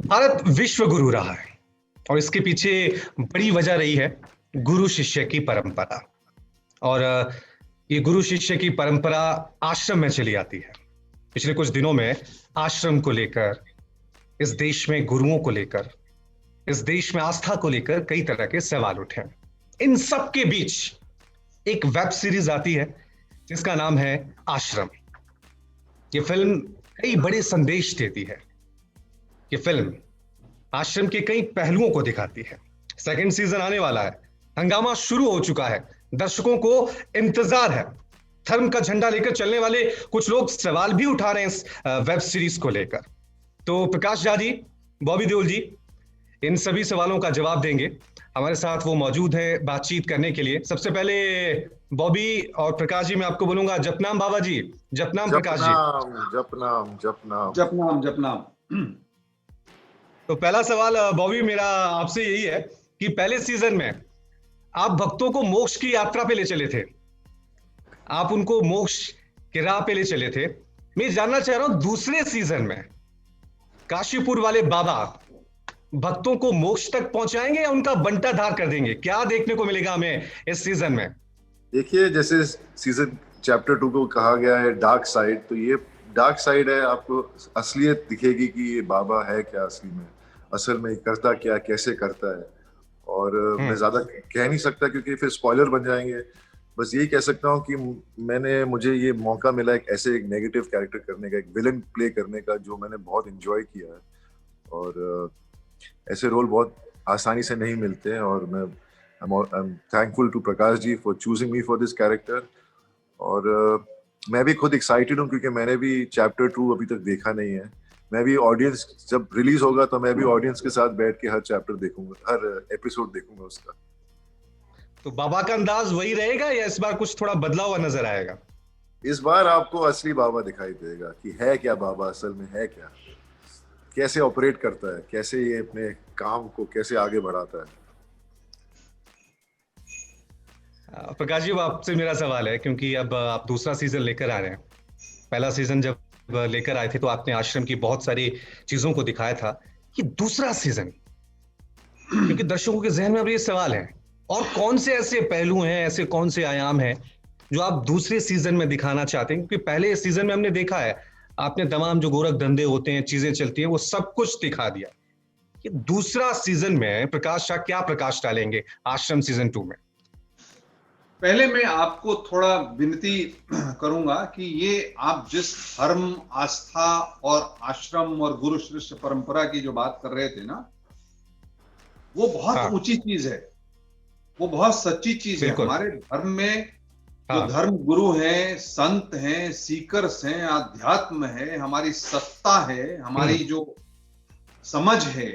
भारत विश्व गुरु रहा है और इसके पीछे बड़ी वजह रही है गुरु शिष्य की परंपरा। और ये गुरु शिष्य की परंपरा आश्रम में चली आती है। पिछले कुछ दिनों में आश्रम को लेकर, इस देश में गुरुओं को लेकर, इस देश में आस्था को लेकर कई तरह के सवाल उठे हैं। इन सब के बीच एक वेब सीरीज आती है जिसका नाम है आश्रम। ये फिल्म कई बड़े संदेश देती है। ये फिल्म आश्रम के कई पहलुओं को दिखाती है। सेकंड सीजन आने वाला है, हंगामा शुरू हो चुका है, दर्शकों को इंतजार है। धर्म का झंडा लेकर चलने वाले कुछ लोग सवाल भी उठा रहे हैं इस वेब सीरीज को लेकर। तो प्रकाश झा जी, बॉबी देओल जी इन सभी सवालों का जवाब देंगे। हमारे साथ वो मौजूद हैं बातचीत करने के लिए। सबसे पहले बॉबी और प्रकाश जी, मैं आपको बोलूंगा जपनाम बाबा जी, जपनाम प्रकाश जी। जपनाम जपनाम जपनाम जपनाम। तो पहला सवाल बॉबी मेरा आपसे यही है कि पहले सीजन में आप भक्तों को मोक्ष की यात्रा पे ले चले थे, आप उनको मोक्ष के राह पे ले चले थे। मैं जानना चाह रहा हूं दूसरे सीजन में काशीपुर वाले बाबा भक्तों को मोक्ष तक पहुंचाएंगे या उनका बंटा धार कर देंगे? क्या देखने को मिलेगा हमें इस सीजन में? देखिए, जैसे सीजन चैप्टर 2 को कहा गया है डार्क साइड, तो ये डार्क साइड है। आपको असलियत दिखेगी कि ये बाबा है क्या असली में, असल में करता क्या, कैसे करता है। और मैं ज्यादा कह नहीं सकता क्योंकि फिर स्पॉइलर बन जाएंगे। बस यही कह सकता हूँ कि मुझे ये मौका मिला एक ऐसे एक नेगेटिव कैरेक्टर करने का, एक विलन प्ले करने का, जो मैंने बहुत एंजॉय किया है। और ऐसे रोल बहुत आसानी से नहीं मिलते हैं। और I'm thankful to Prakash ji for choosing me for this character। और मैं भी खुद एक्साइटेड हूँ क्योंकि मैंने भी चैप्टर 2 अभी तक देखा नहीं है। मैं भी ऑडियंस जब रिलीज होगा तो मैं भी ऑडियंस के साथ बैठ के हर चैप्टर देखूंगा, हर एपिसोड देखूंगा उसका। तो बाबा का अंदाज वही रहेगा या इस बार कुछ थोड़ा बदला हुआ नजर आएगा? इस बार आपको असली बाबा दिखाई देगा कि है क्या बाबा, असल में है क्या, कैसे ऑपरेट करता है, कैसे ये अपने काम को कैसे आगे बढ़ाता है। प्रकाश जी, आपसे मेरा सवाल है क्योंकि अब आप दूसरा सीजन लेकर आ रहे हैं। पहला सीजन जब लेकर आए थे तो आपने आश्रम की बहुत सारी चीजों को दिखाया था। ये दूसरा सीजन, क्योंकि दर्शकों के जहन में अब ये सवाल है, और कौन से ऐसे पहलू हैं, ऐसे कौन से आयाम हैं जो आप दूसरे सीजन में दिखाना चाहते हैं? क्योंकि पहले सीजन में हमने देखा है, आपने तमाम जो गोरख धंधे होते हैं, चीजें चलती हैं, वो सब कुछ दिखा दिया। ये दूसरा सीजन में प्रकाश शाह क्या प्रकाश डालेंगे आश्रम सीजन 2 में? पहले मैं आपको थोड़ा विनती करूंगा कि ये आप जिस धर्म, आस्था और आश्रम और गुरु शिष्य परंपरा की जो बात कर रहे थे ना, वो बहुत ऊंची चीज है, वो बहुत सच्ची चीज है। हमारे धर्म में जो धर्म गुरु हैं, संत हैं, सीकर्स हैं, अध्यात्म है, हमारी सत्ता है, हमारी जो समझ है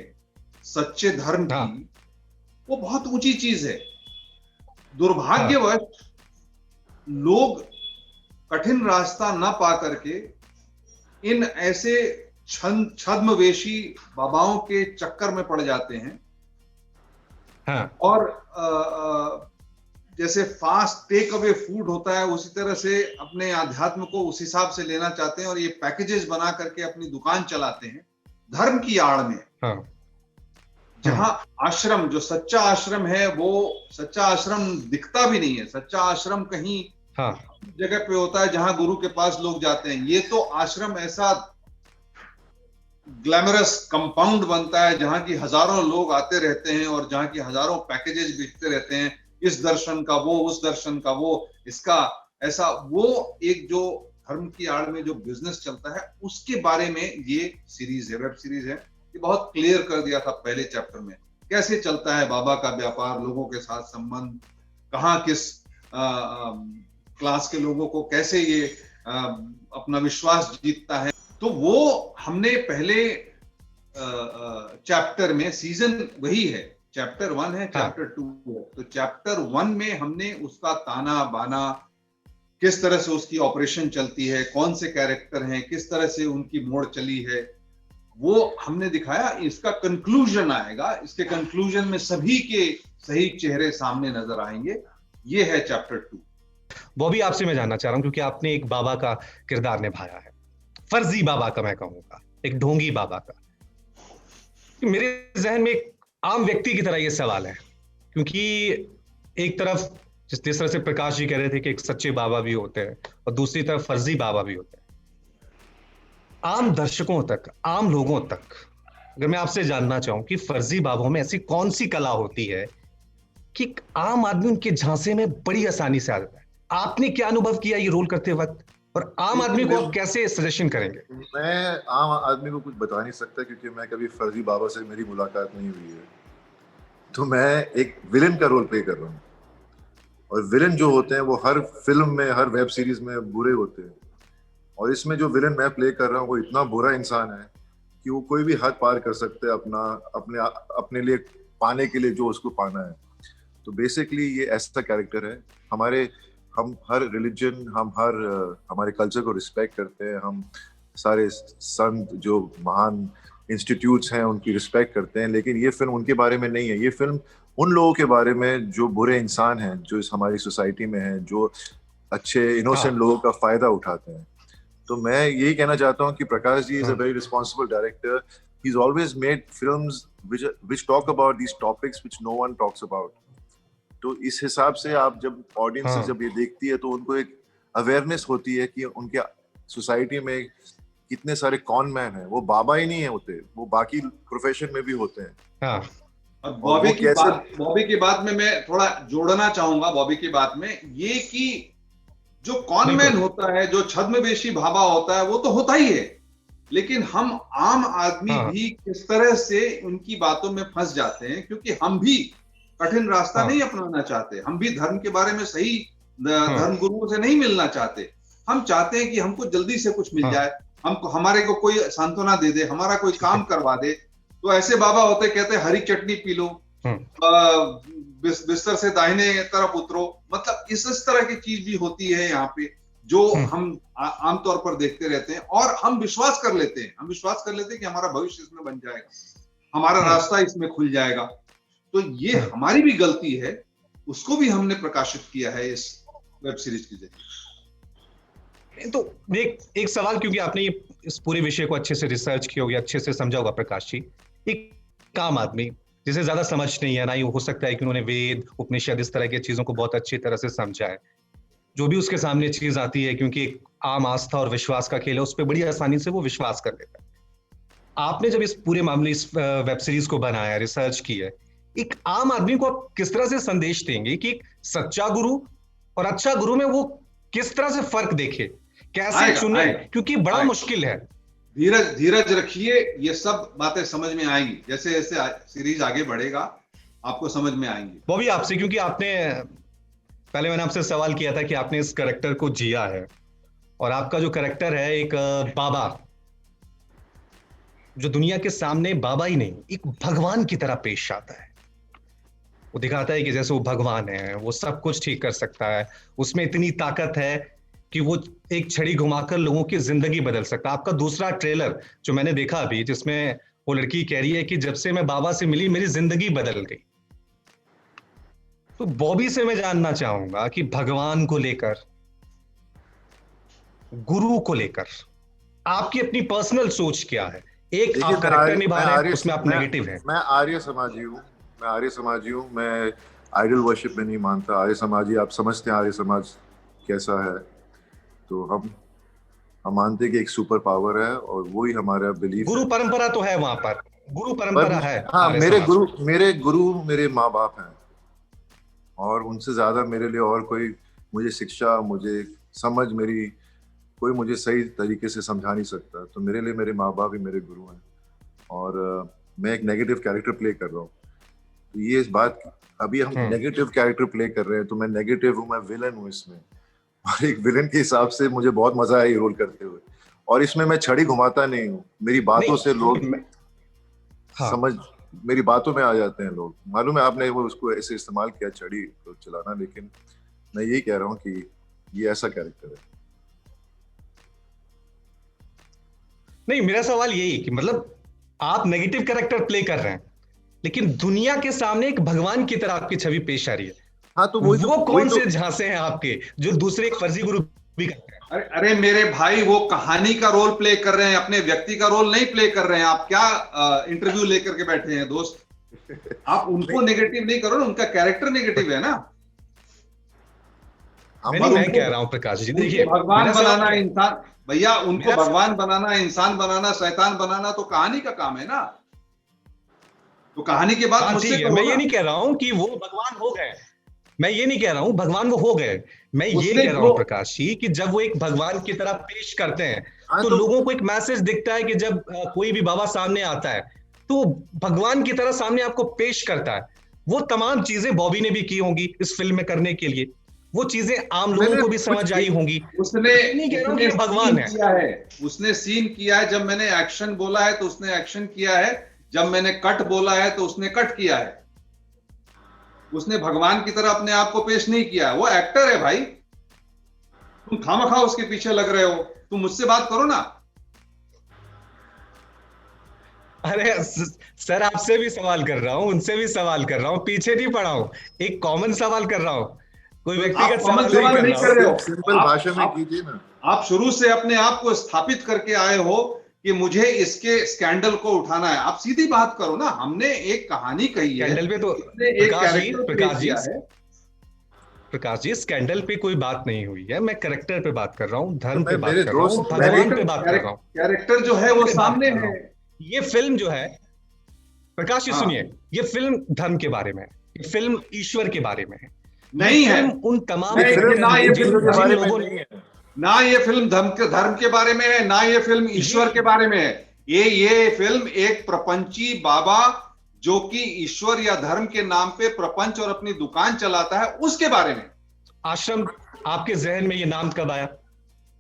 सच्चे धर्म की, वो बहुत ऊंची चीज है। दुर्भाग्यवश लोग कठिन रास्ता न पा करके इन ऐसे छद्मवेशी बाबाओं के चक्कर में पड़ जाते हैं। और जैसे फास्ट टेक अवे फूड होता है, उसी तरह से अपने अध्यात्म को उस हिसाब से लेना चाहते हैं और ये पैकेजेस बना करके अपनी दुकान चलाते हैं धर्म की आड़ में। जहां आश्रम, जो सच्चा आश्रम है, वो सच्चा आश्रम दिखता भी नहीं है। सच्चा आश्रम कहीं जगह पे होता है जहां गुरु के पास लोग जाते हैं। ये तो आश्रम ऐसा ग्लैमरस कंपाउंड बनता है जहां की हजारों लोग आते रहते हैं और जहां की हजारों पैकेजेस बिकते रहते हैं, इस दर्शन का वो, उस दर्शन का वो, इसका ऐसा। वो एक जो धर्म की आड़ में जो बिजनेस चलता है, उसके बारे में ये सीरीज है, वेब सीरीज है। ये बहुत क्लियर कर दिया था पहले चैप्टर में, कैसे चलता है बाबा का व्यापार, लोगों के साथ संबंध, कहाँ किस क्लास के लोगों को कैसे ये अपना विश्वास जीतता है। तो वो हमने पहले चैप्टर में, सीजन वही है, चैप्टर 1 है, चैप्टर 2 है। तो चैप्टर 1 में हमने उसका ताना बाना, किस तरह से उसकी ऑपरेशन चलती है, कौन से कैरेक्टर हैं, किस तरह से उनकी मोड़ चली है, वो हमने दिखाया। इसका कंक्लूजन आएगा, इसके कंक्लूजन में सभी के सही चेहरे सामने नजर आएंगे। ये है चैप्टर 2। वो भी आपसे मैं जानना चाह रहा हूं क्योंकि आपने एक बाबा का किरदार निभाया है, फर्जी बाबा का मैं कहूंगा, एक ढोंगी बाबा का। मेरे जहन में एक आम व्यक्ति की तरह ये सवाल है, क्योंकि एक तरफ जिस तरह से प्रकाश जी कह रहे थे कि एक सच्चे बाबा भी होते हैं और दूसरी तरफ फर्जी बाबा भी होते हैं, आम दर्शकों तक, आम लोगों तक अगर मैं आपसे जानना चाहूं कि फर्जी बाबों में ऐसी कौन सी कला होती है कि एक आम आदमी उनके झांसे में बड़ी आसानी से आ जाता है, आपने क्या अनुभव किया ये रोल करते वक्त, और आम आदमी को आप कैसे सजेशन करेंगे? मैं आम आदमी को कुछ बता नहीं सकता क्योंकि मैं कभी फर्जी बाबा से मेरी मुलाकात नहीं हुई है। तो मैं एक विलेन का रोल प्ले कर रहा हूँ, और विलेन जो होते हैं वो हर फिल्म में, हर वेब सीरीज में बुरे होते हैं, और इसमें जो विलेन मैं प्ले कर रहा हूँ वो इतना बुरा इंसान है कि वो कोई भी हद पार कर सकते हैं अपने लिए पाने के लिए जो उसको पाना है। तो बेसिकली ये ऐसा कैरेक्टर है। हम हर रिलीजन, हमारे कल्चर को रिस्पेक्ट करते हैं, हम सारे संत जो महान इंस्टीट्यूट्स हैं उनकी रिस्पेक्ट करते हैं, लेकिन ये फिल्म उनके बारे में नहीं है। ये फिल्म उन लोगों के बारे में जो बुरे इंसान हैं, जो इस हमारी सोसाइटी में हैं, जो अच्छे इनोसेंट लोगों का फायदा उठाते हैं। तो मैं यही कहना चाहता हूँ कि Prakash ji is a very responsible director. He is always made films which talk about these topics which no one talks about. तो इस हिसाब से आप जब ऑडियंस जब ये देखती है तो उनको एक अवेयरनेस होती है कि उनके सोसाइटी में कितने सारे कॉन मैन हैं। वो बाबा ही नहीं होते, वो बाकी प्रोफेशन में भी होते हैं। हाँ। और बॉबी की बात में मैं थोड़ा जोड़ना चाहूंगा। बॉबी की बात में ये कि जो कॉनमैन होता है, जो छद्मवेशी बाबा होता है, वो तो होता ही है, लेकिन हम आम आदमी भी किस तरह से उनकी बातों में फंस जाते हैं, क्योंकि हम भी कठिन रास्ता नहीं अपनाना चाहते। हम भी धर्म के बारे में सही धर्म गुरुओं से नहीं मिलना चाहते। हम चाहते हैं कि हमको जल्दी से कुछ मिल जाए, हमारे को कोई सांत्वना दे दे, हमारा कोई काम करवा दे। तो ऐसे बाबा होते, कहते हरी चटनी पी लो, बिस्तर से दाहिने तरफ उतरो, मतलब इस तरह की चीज भी होती है यहाँ पे, जो हम आमतौर पर देखते रहते हैं, और हम विश्वास कर लेते हैं कि हमारा भविष्य इसमें बन जाएगा, हमारा रास्ता इसमें खुल जाएगा। तो ये हमारी भी गलती है, उसको भी हमने प्रकाशित किया है इस वेब सीरीज के जरिए। तो एक सवाल, क्योंकि आपने इस पूरे विषय को अच्छे से रिसर्च किया होगा, अच्छे से समझा होगा प्रकाश जी, एक आम आदमी जिसे ज्यादा समझ नहीं है, ना ही हो सकता है कि उन्होंने वेद, उपनिषद, इस तरह की चीजों को बहुत अच्छी तरह से समझा है, जो भी उसके सामने चीज आती है, क्योंकि एक आम आस्था और विश्वास का खेल है, उस पर बड़ी आसानी से वो विश्वास कर लेता है। आपने जब इस पूरे मामले, इस वेब सीरीज को बनाया, रिसर्च की है, एक आम आदमी को आप किस तरह से संदेश देंगे कि एक सच्चा गुरु और अच्छा गुरु में वो किस तरह से फर्क देखे, कैसे चुने, क्योंकि बड़ा मुश्किल है। धीरज रखिए, ये सब बातें समझ में आएंगी, जैसे जैसे सीरीज आगे बढ़ेगा आपको समझ में आएंगी। वो भी आपसे, क्योंकि आपने पहले मैंने आपसे सवाल किया था कि आपने इस कैरेक्टर को जिया है, और आपका जो कैरेक्टर है एक बाबा, जो दुनिया के सामने बाबा ही नहीं, एक भगवान की तरह पेश आता है। वो दिखाता है कि जैसे वो भगवान है, वो सब कुछ ठीक कर सकता है, उसमें इतनी ताकत है कि वो एक छड़ी घुमाकर लोगों की जिंदगी बदल सकता है। आपका दूसरा ट्रेलर जो मैंने देखा अभी, जिसमें वो लड़की कह रही है कि जब से मैं बाबा से मिली मेरी जिंदगी बदल गई। तो बॉबी से मैं जानना चाहूंगा कि भगवान को लेकर, गुरु को लेकर आपकी अपनी पर्सनल सोच क्या है? एक आप कैरेक्टर निभा रहे हैं, उसमें आप नेगेटिव हैं। मैं आर्य समाजी हूँ, मैं आइडल वर्शिप में नहीं मानता। आर्य समाजी, आप समझते हैं आर्य समाज कैसा है। तो हम मानते हैं कि एक सुपर पावर है, और वही हमारा बिलीफ। गुरु परंपरा तो है वहां पर, गुरु परंपरा है। हाँ, मेरे गुरु मेरे माँ बाप हैं, और उनसे ज्यादा मेरे लिए और कोई मुझे शिक्षा, मुझे समझ, कोई मुझे सही तरीके से समझा नहीं सकता। तो मेरे लिए मेरे माँ बाप ही मेरे गुरु हैं, और मैं एक नेगेटिव कैरेक्टर प्ले कर रहा हूँ। तो ये इस बात, अभी हम नेगेटिव कैरेक्टर प्ले कर रहे हैं, तो मैं नेगेटिव हूँ, मैं विलन हूँ इसमें, और एक विलन के हिसाब से मुझे बहुत मजा आया ये रोल करते हुए। और इसमें मैं छड़ी घुमाता नहीं हूँ, मेरी बातों से लोग समझ, मेरी बातों में आ जाते हैं लोग। मालूम है आपने वो उसको ऐसे इस्तेमाल किया, छड़ी को चलाना, लेकिन मैं यही कह रहा हूँ कि ये ऐसा कैरेक्टर है। नहीं, मेरा सवाल यही कि मतलब आप नेगेटिव कैरेक्टर प्ले कर रहे हैं, लेकिन दुनिया के सामने एक भगवान की तरह आपकी छवि पेश आ रही है। हाँ, तो वो कौन से झांसे हैं आपके, जो दूसरे एक फर्जी गुरु भी करते हैं। अरे मेरे भाई, वो कहानी का रोल प्ले कर रहे हैं, अपने व्यक्ति का रोल नहीं प्ले कर रहे हैं। आप क्या इंटरव्यू लेकर के बैठे हैं दोस्त? आप उनको नेगेटिव नहीं करो ना, उनका कैरेक्टर नेगेटिव है ना। मैं कह रहा हूं प्रकाश जी, देखिए भगवान बनाना इंसान, भैया उनको भगवान बनाना, इंसान बनाना, शैतान बनाना तो कहानी का काम है ना। तो कहानी के बाद मुझसे ठीक है, मैं ये नहीं कह रहा हूं कि वो भगवान हो गए, मैं ये नहीं कह रहा हूं भगवान वो हो गए। मैं ये कह रहा हूं प्रकाश जी कि जब वो एक भगवान की तरह पेश करते हैं तो लोगों को एक मैसेज दिखता है कि जब कोई भी बाबा सामने आता है तो भगवान की तरह सामने आपको पेश करता है। वो तमाम चीजें बॉबी ने भी की होंगी इस फिल्म में करने के लिए, वो चीजें आम लोगों को भी समझ आई होंगी। उसने नहीं कह रहा हूं कि भगवान है, उसने सीन किया है। जब मैंने एक्शन बोला है तो उसने एक्शन किया है, जब मैंने कट बोला है तो उसने कट किया है। उसने भगवान की तरह अपने आप को पेश नहीं किया। वो एक्टर है भाई, तुम खामखा उसके पीछे लग रहे हो। तुम मुझसे बात करो ना। अरे सर, आपसे भी सवाल कर रहा हूं, उनसे भी सवाल कर रहा हूं, पीछे नहीं पड़ा हूं, एक कॉमन सवाल कर रहा हूं, कोई व्यक्तिगत सवाल नहीं कर रहा हूं। सिंपल भाषा में कीजिए ना। आप शुरू से अपने आप को स्थापित करके आए हो कि मुझे इसके स्कैंडल को उठाना है। आप सीधी बात करो ना। हमने एक कहानी कही है, स्कैंडल पे तो प्रकाश जी स्कैंडल पे कोई बात नहीं हुई है। मैं कैरेक्टर पे बात कर रहा हूँ, धर्म पे बात कर रहा हूँ, भगवान पे बात कर रहा हूँ। कैरेक्टर जो है वो सामने है। ये फिल्म जो है प्रकाश जी सुनिए, ये फिल्म धर्म के बारे में है, ये फिल्म ईश्वर के बारे में है। नहीं है उन तमाम ना ये फिल्म धर्म के बारे में है, ना ये फिल्म ईश्वर के बारे में है। ये फिल्म एक प्रपंची बाबा जो कि ईश्वर या धर्म के नाम पे प्रपंच और अपनी दुकान चलाता है, उसके बारे में। आश्रम, आपके जहन में ये नाम कब आया?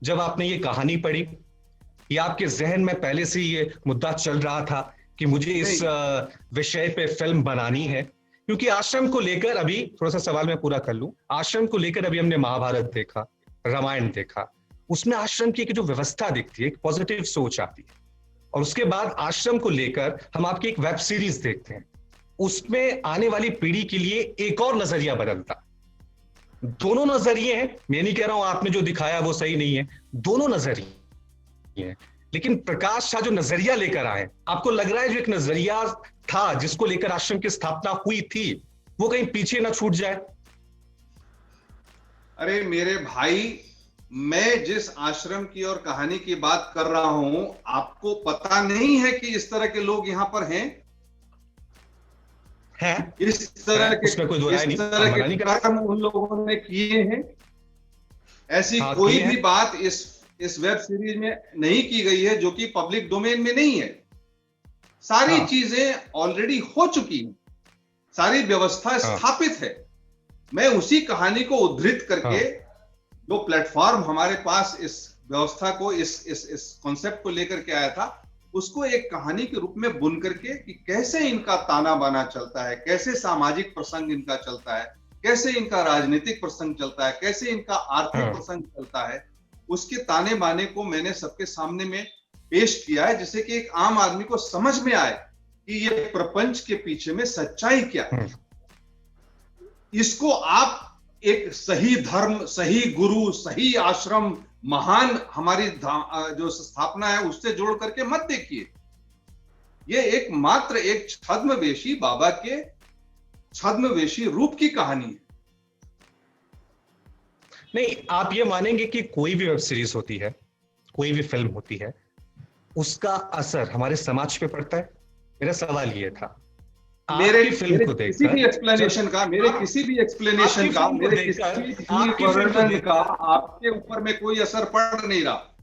जब आपने ये कहानी पढ़ी, या आपके जहन में पहले से ये मुद्दा चल रहा था कि मुझे इस विषय पे फिल्म बनानी है? क्योंकि आश्रम को लेकर, अभी थोड़ा सा सवाल मैं पूरा कर लूं, आश्रम को लेकर अभी हमने महाभारत देखा, रामायण देखा, उसमें आश्रम की जो व्यवस्था दिखती है, एक पॉजिटिव सोच आती है। और उसके बाद आश्रम को लेकर हम आपकी एक वेब सीरीज देखते हैं, उसमें आने वाली पीढ़ी के लिए एक और नजरिया बदलता। दोनों नजरिए हैं, मैं नहीं कह रहा हूं आपने जो दिखाया वो सही नहीं है, दोनों नजरिए हैं। लेकिन प्रकाश शाह जो नजरिया लेकर आए, आपको लग रहा है जो एक नजरिया था जिसको लेकर आश्रम की स्थापना हुई थी, वो कहीं पीछे ना छूट जाए? अरे मेरे भाई, मैं जिस आश्रम की और कहानी की बात कर रहा हूं, आपको पता नहीं है कि इस तरह के लोग यहां पर हैं? इस तरह के कर्म उन लोगों ने किए हैं। ऐसी कोई भी बात इस वेब सीरीज में नहीं की गई है जो कि पब्लिक डोमेन में नहीं है। सारी चीजें ऑलरेडी हो चुकी हैं, सारी व्यवस्था स्थापित है। मैं उसी कहानी को उद्धृत करके जो प्लेटफॉर्म हमारे पास इस व्यवस्था को, इस कॉन्सेप्ट को लेकर के आया था, उसको एक कहानी के रूप में बुन करके कि कैसे इनका ताना बाना चलता है, कैसे सामाजिक प्रसंग इनका चलता है, कैसे इनका राजनीतिक प्रसंग चलता है, कैसे इनका आर्थिक प्रसंग चलता है, उसके ताने बाने को मैंने सबके सामने में पेश किया है, जिससे कि एक आम आदमी को समझ में आए कि ये प्रपंच के पीछे में सच्चाई क्या है। इसको आप एक सही धर्म, सही गुरु, सही आश्रम, महान हमारी जो स्थापना है उससे जोड़ करके मत देखिए। ये एक मात्र एक छद्मवेशी बाबा के छद्मवेशी रूप की कहानी है। नहीं, आप ये मानेंगे कि कोई भी वेब सीरीज होती है, कोई भी फिल्म होती है, उसका असर हमारे समाज पे पड़ता है? मेरा सवाल ये था। मेरे किसी भी एक्सप्लेनेशन का आपके ऊपर में कोई असर पड़ नहीं रहा।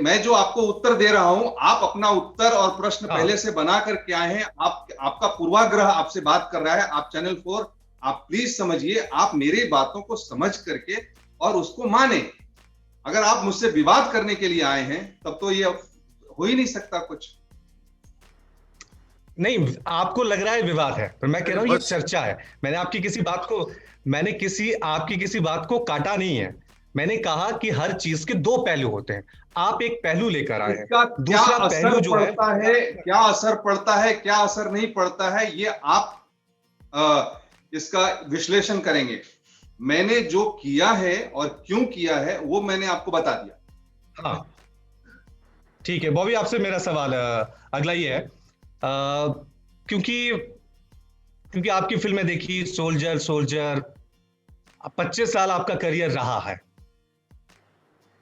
मैं जो आपको उत्तर दे रहा हूं, आप अपना उत्तर और प्रश्न पहले से बना करके आए हैं। आपका पूर्वाग्रह आपसे बात कर रहा है। आप चैनल 4, आप प्लीज समझिए, आप मेरी बातों को समझ करके और उसको माने। अगर आप मुझसे विवाद करने के लिए आए हैं तब तो ये हो ही नहीं सकता कुछ। नहीं, आपको लग रहा है विवाद है, पर मैं कह रहा हूं ये चर्चा है। मैंने आपकी किसी बात को काटा नहीं है। मैंने कहा कि हर चीज के दो पहलू होते हैं। आप एक पहलू लेकर आए हैं, दूसरा पहलू जो है क्या असर पड़ता है, क्या असर नहीं पड़ता है, ये आप इसका विश्लेषण करेंगे। मैंने जो किया है और क्यों किया है वो मैंने आपको बता दिया। हाँ ठीक है बॉबी, आपसे मेरा सवाल अगला ये है, क्योंकि क्योंकि आपकी फिल्में देखी, सोल्जर सोल्जर, 25 साल आपका करियर रहा है,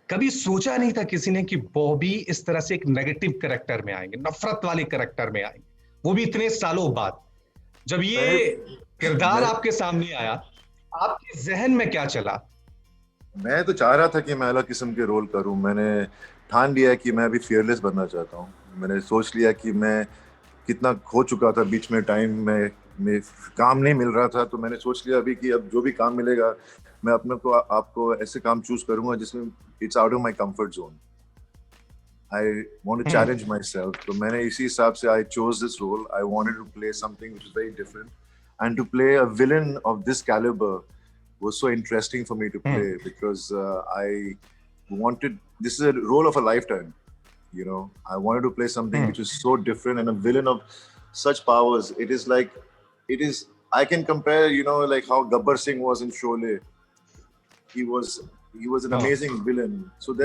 कभी सोचा नहीं था किसी ने कि बॉबी इस तरह से एक नेगेटिव कैरेक्टर में आएंगे, नफरत वाले कैरेक्टर में आएंगे, वो भी इतने सालों बाद? जब ये किरदार आपके सामने आया, आपके जहन में क्या चला? मैं तो चाह रहा था कि मैं अलग किस्म के रोल करूं। मैंने ठान लिया कि मैं अभी फियरलेस बनना चाहता हूं। मैंने सोच लिया कि मैं कितना खो चुका था बीच में, टाइम में काम नहीं मिल रहा था, तो मैंने सोच लिया अभी कि अब जो भी काम मिलेगा मैं अपने को आपको ऐसे काम चूज करूंगा जिसमें it's out of my comfort zone. I want to challenge myself. तो मैंने इसी हिसाब से I chose this role. I wanted to play something which is very different, and to play a villain of this calibre was so interesting for me to play because I wanted, this is a role of a lifetime, you know. I wanted to play something which is so different, and a villain of such powers. It is I can compare, you know, like how Gabbar Singh was in Sholay. He was an amazing villain. So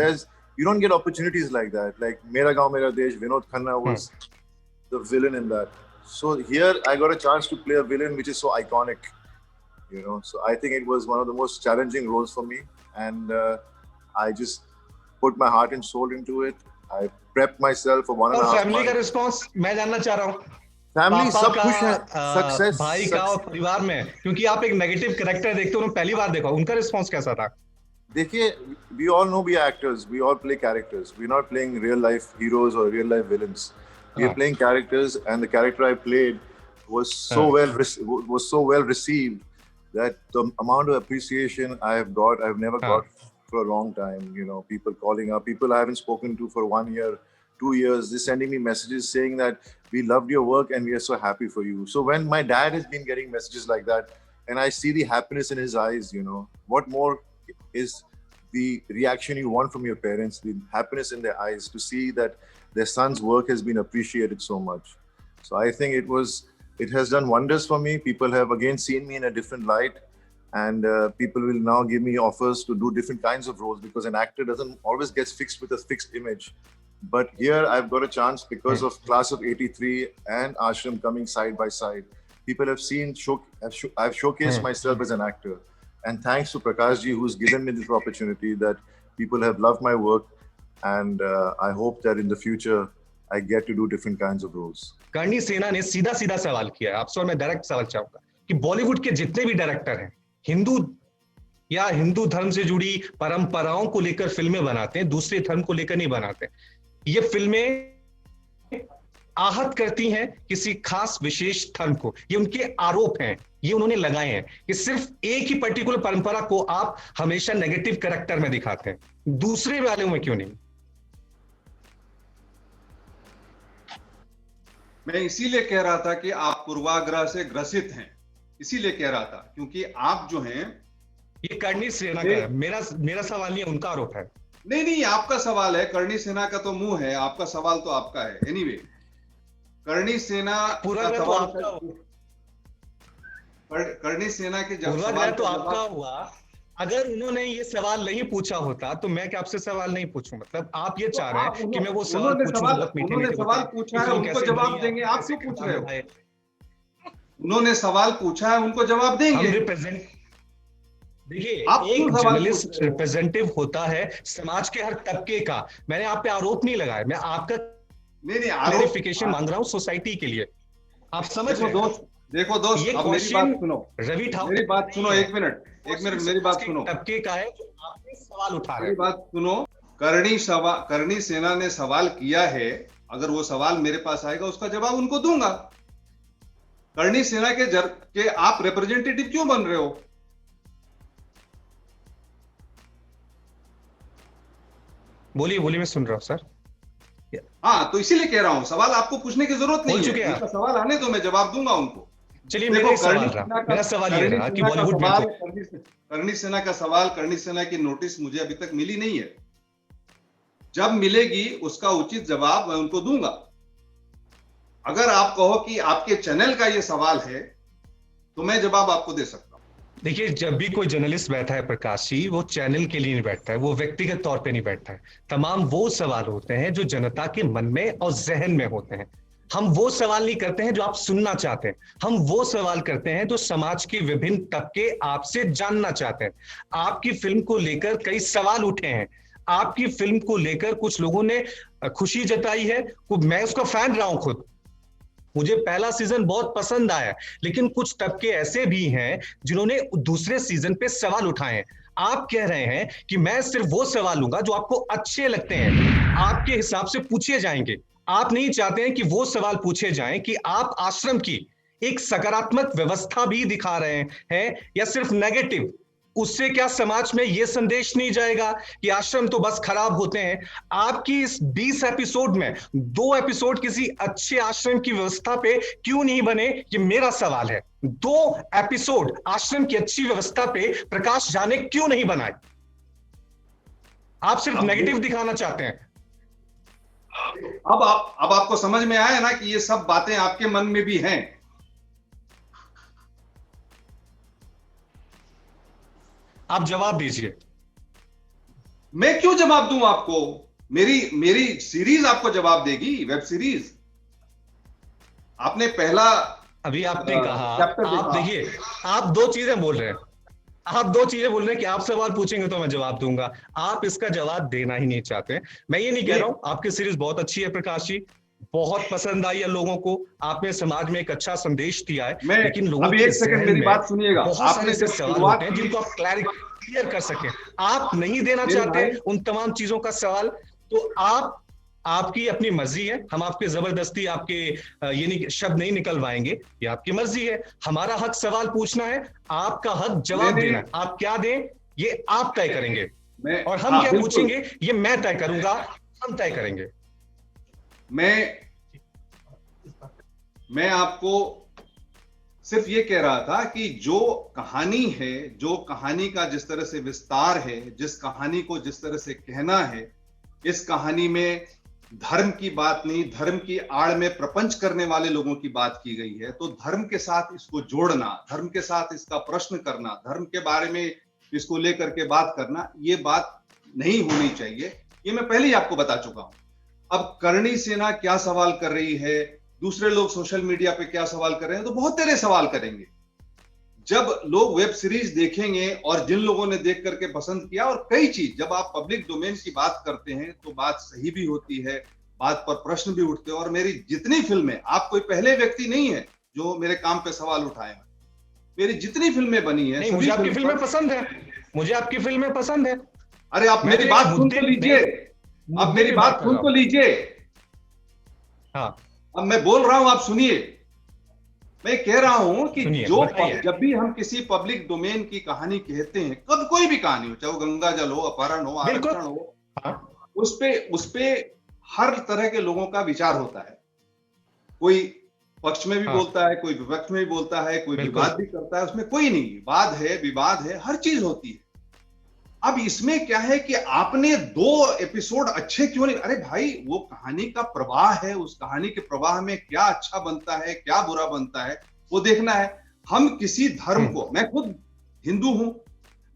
you don't get opportunities like that. Like Mera Gaon Mera Desh, Vinod Khanna was the villain in that. So here I got a chance to play a villain which is so iconic, you know. So I think it was one of the most challenging roles for me, and I just put my heart and soul into it. I prepped myself for 1.5 months. Family का response मैं जानना चाह रहा हूँ। Family पापा सब का, खुश है, सक्सेस भाई का और परिवार में, क्योंकि आप एक नेगेटिव कैरेक्टर देखते हो, उन्होंने पहली बार देखा, उनका रिस्पांस कैसा था? देखिए, we all know we are actors, we all play characters, we're not playing real life heroes or real life villains. We are playing characters, and the character I played was so well received that the amount of appreciation I've never got for a long time. You know, people calling up, people I haven't spoken to for 1 year, 2 years, they're sending me messages saying that we loved your work and we are so happy for you. So when my dad has been getting messages like that, and I see the happiness in his eyes, you know, what more is the reaction you want from your parents, the happiness in their eyes to see that their son's work has been appreciated so much. So I think it has done wonders for me. People have again seen me in a different light, and people will now give me offers to do different kinds of roles, because an actor doesn't always get fixed with a fixed image. But here I've got a chance because of Class of 83 and Ashram coming side by side. People have seen, I've showcased myself as an actor. And thanks to Prakash ji, who's given me this opportunity, that people have loved my work, and I hope that in the future I get to do different kinds of roles. Karni सेना ने सीधा सीधा सवाल किया है आपसे, और मैं डायरेक्ट सवाल चाहूंगा कि बॉलीवुड के जितने भी डायरेक्टर हैं, हिंदू या हिंदू धर्म से जुड़ी परंपराओं को लेकर फिल्में बनाते हैं, दूसरे धर्म को लेकर नहीं बनाते। ये फिल्में आहत करती हैं किसी खास विशेष धर्म को, ये उनके आरोप हैं, ये उन्होंने लगाए हैं कि सिर्फ एक ही पर्टिकुलर परंपरा को आप हमेशा नेगेटिव कैरेक्टर में दिखाते हैं, दूसरे वालों में क्यों नहीं? मैं इसीलिए कह रहा था कि आप पूर्वाग्रह से ग्रसित हैं, इसीलिए कह रहा था, क्योंकि आप जो हैं, ये कर्णी सेना का है, मेरा सवाल नहीं है, उनका आरोप है। नहीं, आपका सवाल है, कर्णी सेना का तो मुंह है, आपका सवाल तो आपका है। एनीवे, कर्णी सेना पूरा का तो सवाल, कर्णी सेना के जब सवाल तो आपका हुआ, अगर उन्होंने ये सवाल नहीं पूछा होता तो मैं क्या आपसे सवाल नहीं पूछूं? मतलब आप ये चाह रहे हैं कि मैं वो सवाल पूछूं? उन्होंने सवाल पूछा है, उनको जवाब देंगे, आप क्यों पूछ रहे हो? उन्होंने सवाल पूछा है, उनको जवाब देंगे। देखिए, एक जर्नलिस्ट रिप्रेजेंटेटिव होता है समाज के हर तबके का। मैंने आप पे आरोप नहीं लगाया, मैं आपका क्लैरिफिकेशन मांग रहा हूं सोसाइटी के लिए। आप समझ रहे हैं? देखो दोस्त, अब मेरी बात सुनो, रवि ठाकुर, मेरी बात सुनो, एक मिनट मेरी बात सुनो। तबके का है जो आपने सवाल उठा रहे हैं। मेरी बात सुनो, कर्णी सेना ने सवाल किया है, अगर वो सवाल मेरे पास आएगा उसका जवाब उनको दूंगा। कर्णी सेना के आप रिप्रेजेंटेटिव क्यों बन रहे हो? बोलिए, मैं सुन रहा हूं सर। हाँ, तो इसीलिए कह रहा हूं, सवाल आपको पूछने की जरूरत नहीं है, उनका सवाल आने तो मैं जवाब दूंगा उनको। चलिए, मेरा सवाल ये रहा कि बॉलीवुड में कर्णी सेना का सवाल, कर्णी सेना की नोटिस मुझे अभी तक मिली नहीं है। जब मिलेगी उसका उचित जवाब मैं उनको दूंगा। अगर आप कहो कि आपके चैनल का ये सवाल है तो मैं जवाब आपको दे सकता हूं। देखिए, जब भी कोई जर्नलिस्ट बैठा है प्रकाश जी, वो चैनल के लिए नहीं बैठता है, वो व्यक्तिगत तौर पे नहीं बैठता है। तमाम वो सवाल होते हैं जो जनता के मन में और जहन में होते हैं। हम वो सवाल नहीं करते हैं जो आप सुनना चाहते हैं, हम वो सवाल करते हैं जो समाज के विभिन्न तबके आपसे जानना चाहते हैं। आपकी फिल्म को लेकर कई सवाल उठे हैं, आपकी फिल्म को लेकर कुछ लोगों ने खुशी जताई है, मैं उसका फैन रहा हूं खुद, मुझे पहला सीजन बहुत पसंद आया, लेकिन कुछ तबके ऐसे भी हैं जिन्होंने दूसरे सीजन पे सवाल उठाए हैं। आप कह रहे हैं कि मैं सिर्फ वो सवाल लूंगा जो आपको अच्छे लगते हैं, आपके हिसाब से पूछे जाएंगे। आप नहीं चाहते हैं कि वो सवाल पूछे जाएं कि आप आश्रम की एक सकारात्मक व्यवस्था भी दिखा रहे हैं या सिर्फ नेगेटिव। उससे क्या समाज में यह संदेश नहीं जाएगा कि आश्रम तो बस खराब होते हैं? आपकी इस 20 एपिसोड में 2 एपिसोड किसी अच्छे आश्रम की व्यवस्था पे क्यों नहीं बने, ये मेरा सवाल है। 2 एपिसोड आश्रम की अच्छी व्यवस्था पे प्रकाश झा ने क्यों नहीं बनाए? आप सिर्फ नेगेटिव दिखाना चाहते हैं। अब आपको समझ में आया ना कि ये सब बातें आपके मन में भी हैं। आप जवाब दीजिए। मैं क्यों जवाब दूं आपको? मेरी सीरीज आपको जवाब देगी, वेब सीरीज। आपने पहला अभी आपने कहा, चैप्टर आप देखिए, आप 2 चीजें बोल रहे हैं, आप 2 चीजें बोल रहे हैं कि आप सवाल पूछेंगे तो मैं जवाब दूंगा। आप इसका जवाब देना ही नहीं चाहते। मैं ये नहीं कह रहा हूं, आपकी सीरीज बहुत अच्छी है प्रकाश जी, बहुत पसंद आई है लोगों को, आपने समाज में एक अच्छा संदेश दिया है, लेकिन लोगों अभी एक सेकंड मेरी बात सुनिएगा। बहुत सारे ऐसे सवाल होते हैं जिनको आप क्लियर कर सकें, आप नहीं देना चाहते उन तमाम चीजों का सवाल। तो आपकी अपनी मर्जी है, हम आपके जबरदस्ती आपके ये नहीं शब्द नहीं निकलवाएंगे, ये आपकी मर्जी है। हमारा हक सवाल पूछना है, आपका हक जवाब देना है। आप क्या दें ये आप तय करेंगे, और हम क्या पूछेंगे ये मैं तय करूंगा, हम तय करेंगे। मैं आपको सिर्फ ये कह रहा था कि जो कहानी है, जो कहानी का जिस तरह से विस्तार है, जिस कहानी को जिस तरह से कहना है, इस कहानी में धर्म की बात नहीं, धर्म की आड़ में प्रपंच करने वाले लोगों की बात की गई है। तो धर्म के साथ इसको जोड़ना, धर्म के साथ इसका प्रश्न करना, धर्म के बारे में इसको लेकर के बात करना, ये बात नहीं होनी चाहिए। ये मैं पहले ही आपको बता चुका हूं। अब करणी सेना क्या सवाल कर रही है, दूसरे लोग सोशल मीडिया पे क्या सवाल कर रहे हैं, तो बहुत तेरे सवाल करेंगे। जब लोग वेब सीरीज देखेंगे और जिन लोगों ने देख करके पसंद किया, और कई चीज जब आप पब्लिक डोमेन की बात करते हैं तो बात सही भी होती है, बात पर प्रश्न भी उठते हैं। और मेरी जितनी फिल्में, आप कोई पहले व्यक्ति नहीं है जो मेरे काम पे सवाल उठाए हैं, मेरी जितनी फिल्में बनी है, मुझे आपकी फिल्में पसंद है, मुझे आपकी फिल्में पसंद है। अरे आप मेरी बात सुन तो लीजिए, अब मेरी बात सुन तो लीजिए। हाँ, अब मैं बोल रहा हूं, आप सुनिए। मैं कह रहा हूं कि जब भी हम किसी पब्लिक डोमेन की कहानी कहते हैं, कब कोई भी कहानी हो, चाहे वो गंगा जल हो, अपहरण हो, आरक्षण हो, उस पे हर तरह के लोगों का विचार होता है। कोई पक्ष में भी बोलता है, कोई विपक्ष में भी बोलता है, कोई विवाद भी करता है, उसमें कोई नहीं, वाद है, विवाद है, हर चीज होती है। अब इसमें क्या है कि आपने 2 एपिसोड अच्छे क्यों नहीं? अरे भाई, वो कहानी का प्रवाह है, उस कहानी के प्रवाह में क्या अच्छा बनता है, क्या बुरा बनता है, वो देखना है। हम किसी धर्म को, मैं खुद हिंदू हूं,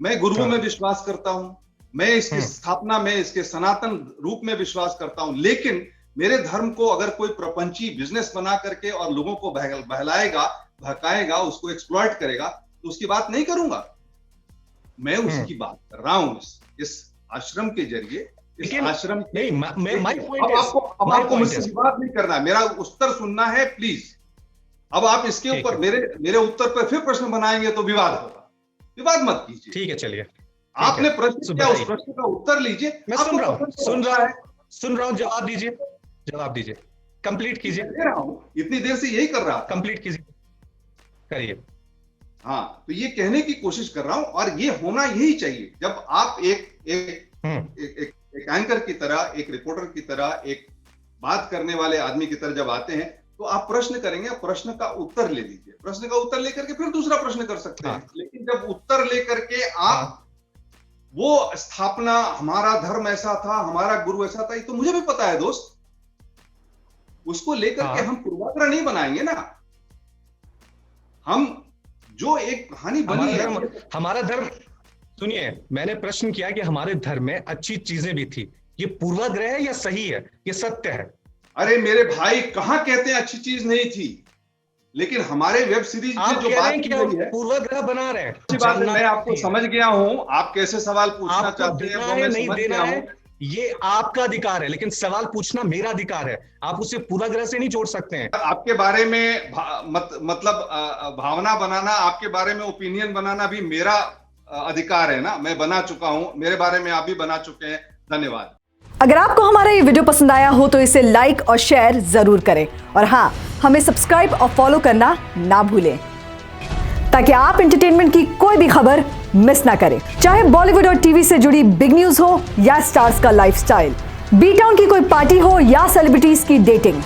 मैं गुरुओं में विश्वास करता हूं, मैं इसकी स्थापना में, इसके सनातन रूप में विश्वास करता हूं, लेकिन मेरे धर्म को अगर कोई प्रपंची बिजनेस बना करके और लोगों को बहलाएगा, भड़काएगा, उसको एक्सप्लॉइट करेगा, तो उसकी बात नहीं करूंगा। मैं उसकी बात कर रहा हूं इस आश्रम के जरिए, इस आश्रम नहीं, आपको मुझसे विवाद नहीं करना है, मेरा उत्तर सुनना है प्लीज। अब आप इसके ऊपर मेरे उत्तर पर फिर प्रश्न बनाएंगे तो विवाद होगा, विवाद मत कीजिए। ठीक है, चलिए। आपने प्रश्न किया, उस प्रश्न का उत्तर लीजिए। मैं सुन रहा हूं, जवाब दीजिए, कंप्लीट कीजिए। दे रहा हूं, इतनी देर से यही कर रहा था, कंप्लीट कीजिए, करिए। हाँ, तो ये कहने की कोशिश कर रहा हूं, और ये होना यही चाहिए। जब आप एक एंकर की तरह, एक रिपोर्टर की तरह, एक बात करने वाले आदमी की तरह जब आते हैं, तो आप प्रश्न करेंगे, प्रश्न का उत्तर ले लीजिए, प्रश्न का उत्तर लेकर के फिर दूसरा प्रश्न कर सकते हैं। लेकिन जब उत्तर लेकर के आप वो स्थापना, हमारा धर्म ऐसा था, हमारा गुरु ऐसा था, ये तो मुझे भी पता है दोस्त, उसको लेकर के हम पूर्वाग्रह नहीं बनाएंगे ना। हम जो एक कहानी बनी है। हमारा धर्म, सुनिए, मैंने प्रश्न किया कि हमारे धर्म में अच्छी चीजें भी थी, ये पूर्वाग्रह है या सही है, ये सत्य है? अरे मेरे भाई, कहां कहते हैं अच्छी चीज नहीं थी, लेकिन हमारे वेब सीरीज में जो बात की गई है, पूर्वाग्रह बना रहे हैं। अच्छी बात है, मैं आपको समझ गया हूं, आप कैसे सवाल पूछना चाहते हैं वो मैं समझ गया हूं। ये आपका अधिकार है, लेकिन सवाल पूछना मेरा अधिकार है, आप उसे पूर्वाग्रह से नहीं जोड़ सकते हैं। आपके बारे में मतलब भावना बनाना, आपके बारे में ओपिनियन बनाना भी मेरा अधिकार है ना, मैं बना चुका हूं, मेरे बारे में आप भी बना चुके हैं। धन्यवाद। अगर आपको हमारा ये वीडियो पसंद आया हो तो इसे लाइक और शेयर जरूर करें, और हाँ, हमें सब्सक्राइब और फॉलो करना ना भूलें, ताकि आप एंटरटेनमेंट की कोई भी खबर मिस ना करें। चाहे बॉलीवुड और टीवी से जुड़ी बिग न्यूज हो या स्टार्स का लाइफस्टाइल, बी टाउन की कोई पार्टी हो या सेलिब्रिटीज की डेटिंग,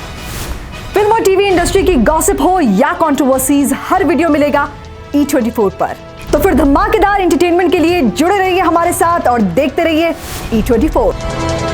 फिल्म और टीवी इंडस्ट्री की गॉसिप हो या कंट्रोवर्सीज, हर वीडियो मिलेगा E24 पर। तो फिर धमाकेदार एंटरटेनमेंट के लिए जुड़े रहिए हमारे साथ और देखते रहिए E24।